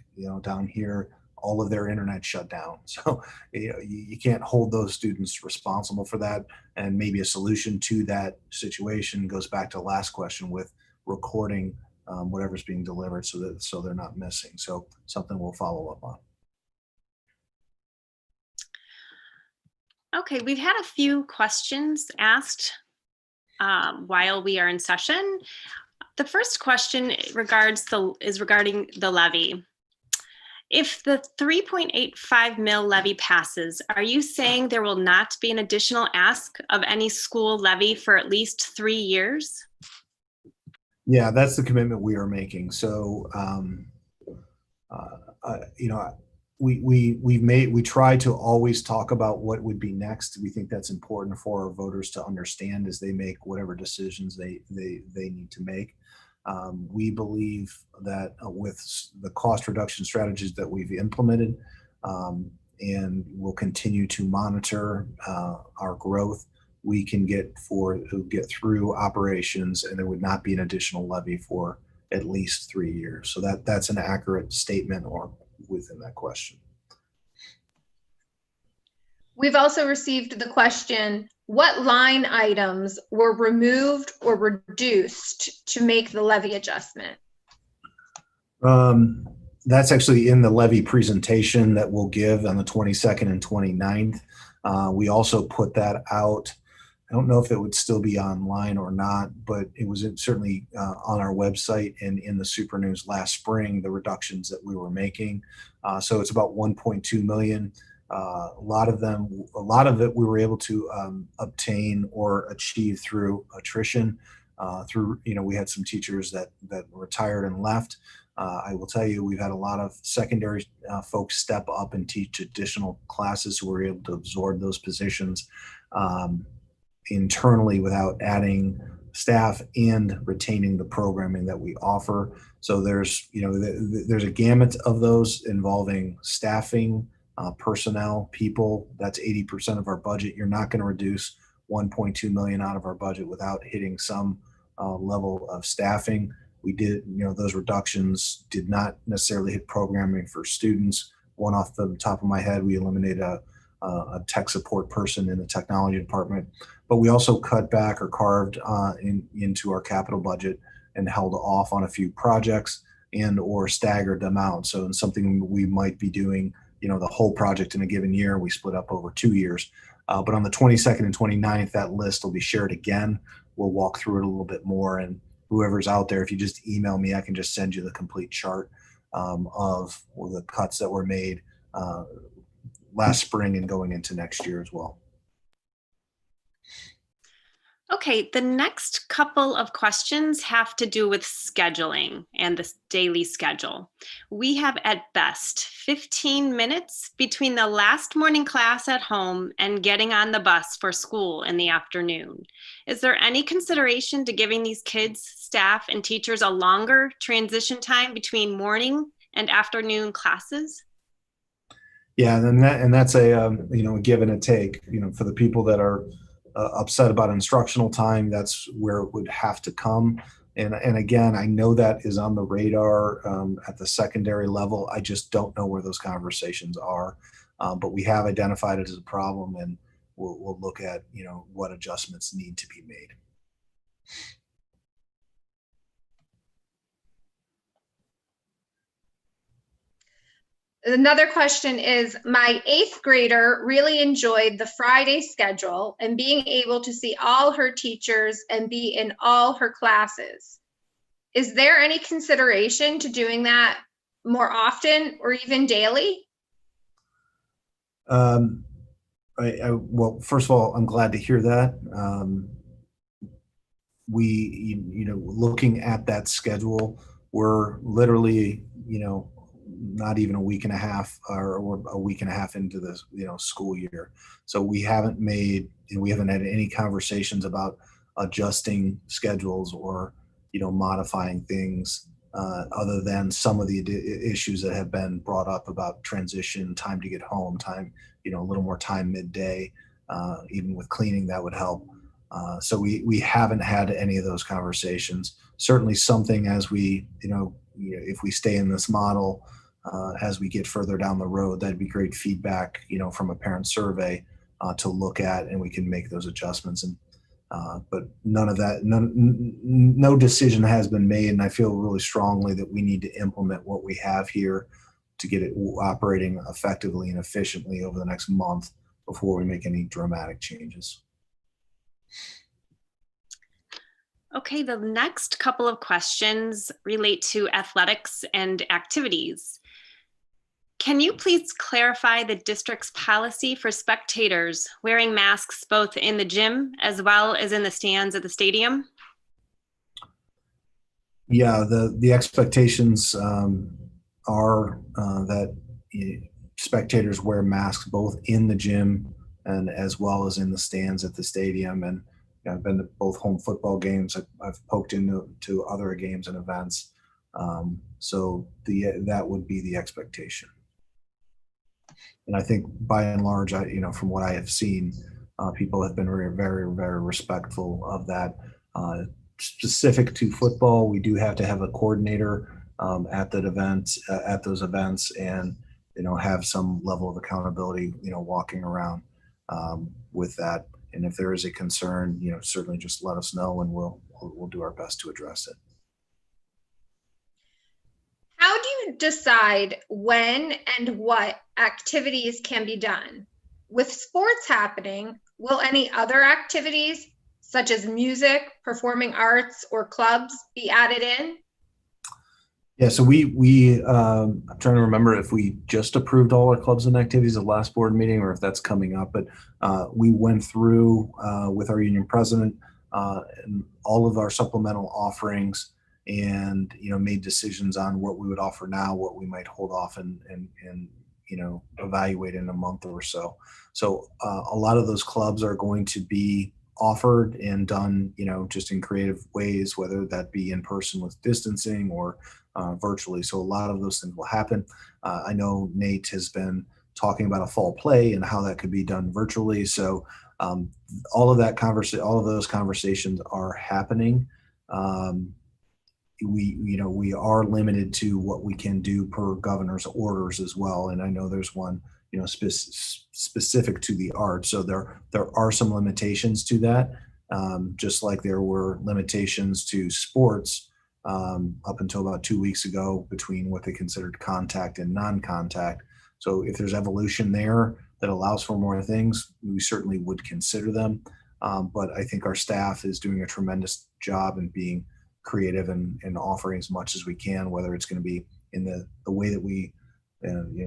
Speaker 1: down here, all of their internet shut down. So you can't hold those students responsible for that. And maybe a solution to that situation goes back to the last question with recording whatever's being delivered so they're not missing. So something we'll follow up on.
Speaker 2: Okay, we've had a few questions asked while we are in session. The first question is regarding the levy. If the 3.85 mil levy passes, are you saying there will not be an additional ask of any school levy for at least 3 years?
Speaker 1: Yeah, that's the commitment we are making. So, we try to always talk about what would be next. We think that's important for our voters to understand as they make whatever decisions they need to make. We believe that with the cost reduction strategies that we've implemented, and we'll continue to monitor our growth, we can get through operations, and there would not be an additional levy for at least 3 years. So that's an accurate statement or within that question.
Speaker 3: We've also received the question, what line items were removed or reduced to make the levy adjustment?
Speaker 1: That's actually in the levy presentation that we'll give on the 22nd and 29th. We also put that out. I don't know if it would still be online or not, but it was certainly on our website and in the Super News last spring, the reductions that we were making. So it's about 1.2 million. A lot of it we were able to obtain or achieve through attrition. We had some teachers that retired and left. I will tell you, we've had a lot of secondary folks step up and teach additional classes who were able to absorb those positions internally without adding staff and retaining the programming that we offer. So there's a gamut of those involving staffing, personnel, people. That's 80% of our budget. You're not going to reduce 1.2 million out of our budget without hitting some level of staffing. We did, those reductions did not necessarily hit programming for students. One off the top of my head, we eliminated a tech support person in the technology department, but we also cut back or carved into our capital budget and held off on a few projects and or staggered them out. So in something we might be doing, the whole project in a given year, we split up over 2 years. But on the 22nd and 29th, that list will be shared again. We'll walk through it a little bit more, and whoever's out there, if you just email me, I can just send you the complete chart of the cuts that were made last spring and going into next year as well.
Speaker 2: Okay, the next couple of questions have to do with scheduling and the daily schedule. We have at best 15 minutes between the last morning class at home and getting on the bus for school in the afternoon. Is there any consideration to giving these kids, staff, and teachers a longer transition time between morning and afternoon classes?
Speaker 1: Yeah, and that's a give and a take. For the people that are upset about instructional time, that's where it would have to come. And again, I know that is on the radar at the secondary level. I just don't know where those conversations are. But we have identified it as a problem, and we'll look at what adjustments need to be made.
Speaker 3: Another question is, my 8th grader really enjoyed the Friday schedule and being able to see all her teachers and be in all her classes. Is there any consideration to doing that more often or even daily?
Speaker 1: Well, first of all, I'm glad to hear that. Looking at that schedule, we're literally, not even a week and a half or a week and a half into the, school year. So we haven't had any conversations about adjusting schedules or, modifying things other than some of the issues that have been brought up about transition, time to get home, time, a little more time midday, even with cleaning that would help. So we haven't had any of those conversations. Certainly something as we, if we stay in this model, as we get further down the road, that'd be great feedback, from a parent survey to look at, and we can make those adjustments. And but no decision has been made, and I feel really strongly that we need to implement what we have here to get it operating effectively and efficiently over the next month before we make any dramatic changes.
Speaker 2: Okay, the next couple of questions relate to athletics and activities. Can you please clarify the district's policy for spectators wearing masks both in the gym as well as in the stands at the stadium?
Speaker 1: Yeah, the expectations are that spectators wear masks both in the gym and as well as in the stands at the stadium. And I've been to both home football games. I've poked into other games and events. So that would be the expectation. And I think by and large, from what I have seen, people have been very, very, very respectful of that. Specific to football, we do have to have a coordinator at those events, and have some level of accountability, walking around with that. And if there is a concern, certainly just let us know, and we'll do our best to address it.
Speaker 3: How do you decide when and what activities can be done? With sports happening, will any other activities such as music, performing arts, or clubs be added in?
Speaker 1: Yeah, so I'm trying to remember if we just approved all our clubs and activities at last board meeting or if that's coming up, but we went through with our union president and all of our supplemental offerings, and made decisions on what we would offer now, what we might hold off and evaluate in a month or so. So a lot of those clubs are going to be offered and done, just in creative ways, whether that be in person with distancing or virtually. So a lot of those things will happen. I know Nate has been talking about a fall play and how that could be done virtually. So all of those conversations are happening. We are limited to what we can do per governor's orders as well. And I know there's one, specific to the art. So there are some limitations to that, just like there were limitations to sports up until about 2 weeks ago between what they considered contact and non-contact. So if there's evolution there that allows for more things, we certainly would consider them. But I think our staff is doing a tremendous job in being creative and offering as much as we can, whether it's going to be in the way that we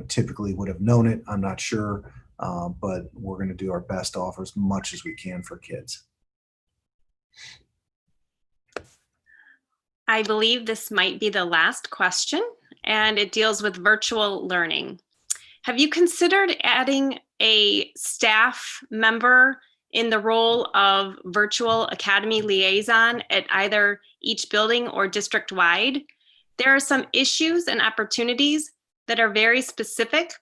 Speaker 1: typically would have known it. I'm not sure, but we're going to do our best to offer as much as we can for kids.
Speaker 2: I believe this might be the last question, and it deals with virtual learning. Have you considered adding a staff member in the role of virtual academy liaison at either each building or district-wide? There are some issues and opportunities that are very specific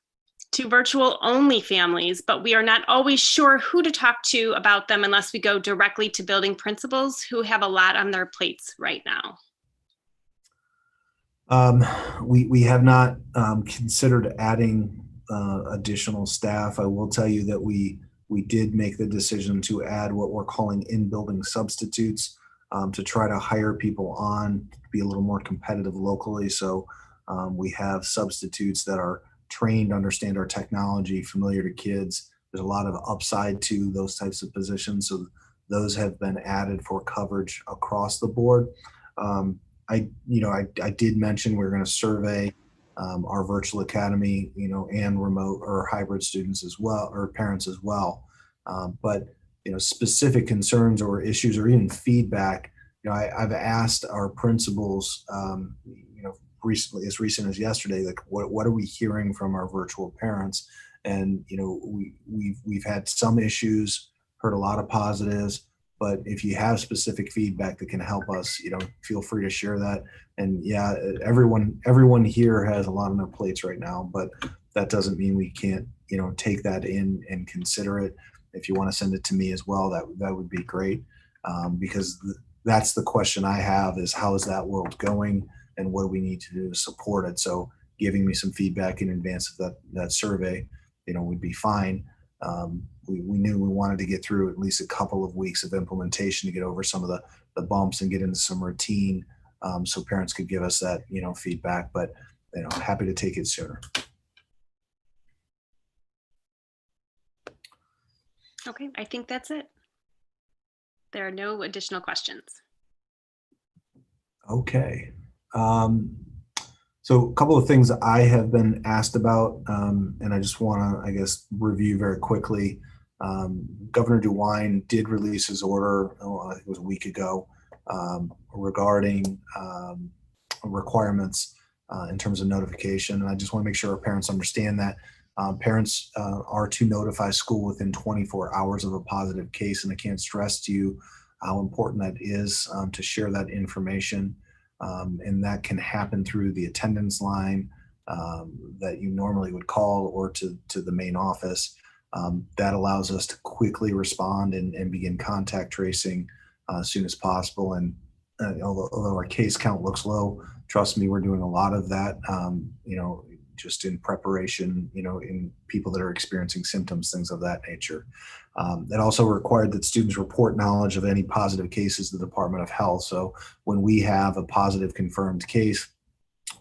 Speaker 2: to virtual-only families, but we are not always sure who to talk to about them unless we go directly to building principals who have a lot on their plates right now.
Speaker 1: We have not considered adding additional staff. I will tell you that we did make the decision to add what we're calling in-building substitutes to try to hire people on to be a little more competitive locally. So we have substitutes that are trained to understand our technology, familiar to kids. There's a lot of upside to those types of positions. So those have been added for coverage across the board. I did mention we're going to survey our virtual academy, and remote or hybrid students as well, or parents as well. But specific concerns or issues or even feedback, I've asked our principals, recently, as recent as yesterday, like what are we hearing from our virtual parents? And we've had some issues, heard a lot of positives. But if you have specific feedback that can help us, feel free to share that. And yeah, everyone here has a lot on their plates right now, but that doesn't mean we can't, take that in and consider it. If you want to send it to me as well, that would be great. Because that's the question I have is how is that world going and what do we need to do to support it? So giving me some feedback in advance of that survey, would be fine. We knew we wanted to get through at least a couple of weeks of implementation to get over some of the bumps and get into some routine, so parents could give us that, feedback, but, happy to take it sooner.
Speaker 2: Okay, I think that's it. There are no additional questions.
Speaker 1: Okay. So a couple of things I have been asked about, and I just want to, review very quickly. Governor DeWine did release his order, I think it was a week ago, regarding requirements in terms of notification. And I just want to make sure our parents understand that parents are to notify school within 24 hours of a positive case. And I can't stress to you how important that is to share that information. And that can happen through the attendance line that you normally would call, or to the main office. That allows us to quickly respond and begin contact tracing as soon as possible. And although our case count looks low, trust me, we're doing a lot of that, just in preparation, in people that are experiencing symptoms, things of that nature. It also required that students report knowledge of any positive cases to the Department of Health. So when we have a positive confirmed case,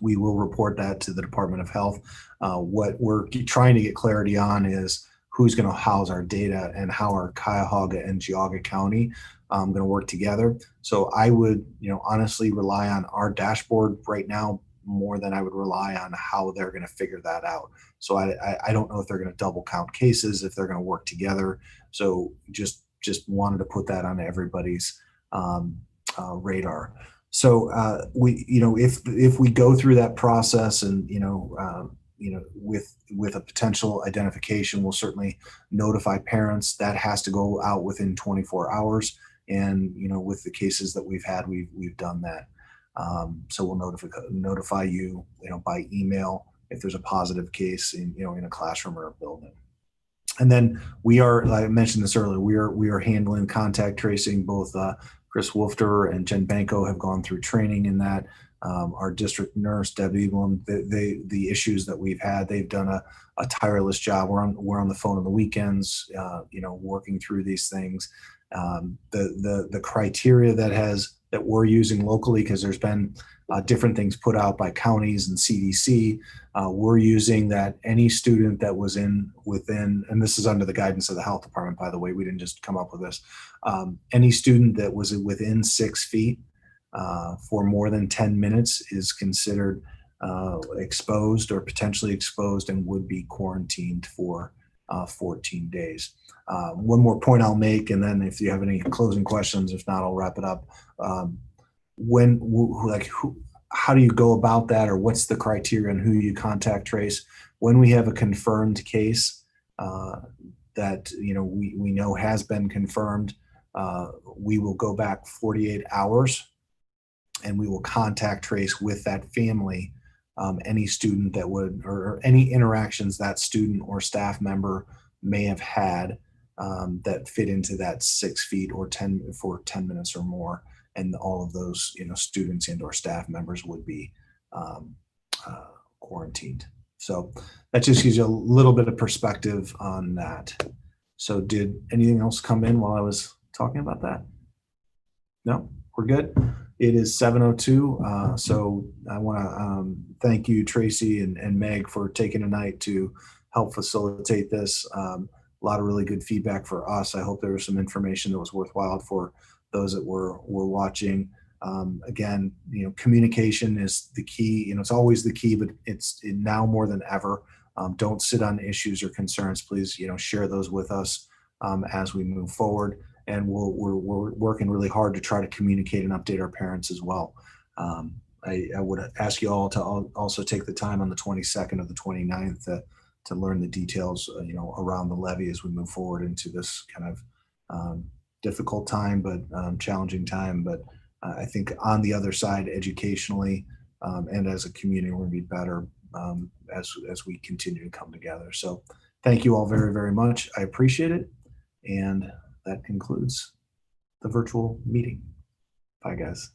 Speaker 1: we will report that to the Department of Health. What we're trying to get clarity on is who's going to house our data and how are Cuyahoga and Geauga County going to work together. So I would, honestly rely on our dashboard right now more than I would rely on how they're going to figure that out. So I don't know if they're going to double count cases, if they're going to work together. So just wanted to put that on everybody's radar. So if we go through that process and with a potential identification, we'll certainly notify parents. That has to go out within 24 hours. And with the cases that we've had, we've done that. So we'll notify you, by email if there's a positive case in a classroom or a building. And then I mentioned this earlier, we are handling contact tracing. Both Chris Wolfter and Jen Banco have gone through training in that. Our district nurse, Deb Eblin, the issues that we've had, they've done a tireless job. We're on the phone on the weekends, working through these things. The criteria that we're using locally, because there's been different things put out by counties and CDC. We're using that any student that was within, and this is under the guidance of the health department, by the way, we didn't just come up with this. Any student that was within 6 feet for more than 10 minutes is considered exposed or potentially exposed and would be quarantined for 14 days. One more point I'll make, and then if you have any closing questions, if not, I'll wrap it up. How do you go about that, or what's the criteria on who you contact trace? When we have a confirmed case that we know has been confirmed, we will go back 48 hours and we will contact trace with that family any student that would, or any interactions that student or staff member may have had that fit into that 6 feet or 10 minutes or more. And all of those, students and or staff members would be quarantined. So that just gives you a little bit of perspective on that. So did anything else come in while I was talking about that? No, we're good. It is 7:02. So I want to thank you, Tracy and Meg, for taking a night to help facilitate this. A lot of really good feedback for us. I hope there was some information that was worthwhile for those that were watching. Again, communication is the key. It's always the key, but it's now more than ever. Don't sit on issues or concerns. Please, share those with us as we move forward. And we're working really hard to try to communicate and update our parents as well. I would ask you all to also take the time on the 22nd or the 29th to learn the details, around the levy as we move forward into this kind of difficult time, but challenging time. But I think on the other side, educationally and as a community, we're going to be better as we continue to come together. So thank you all very, very much. I appreciate it. And that concludes the virtual meeting. Bye, guys.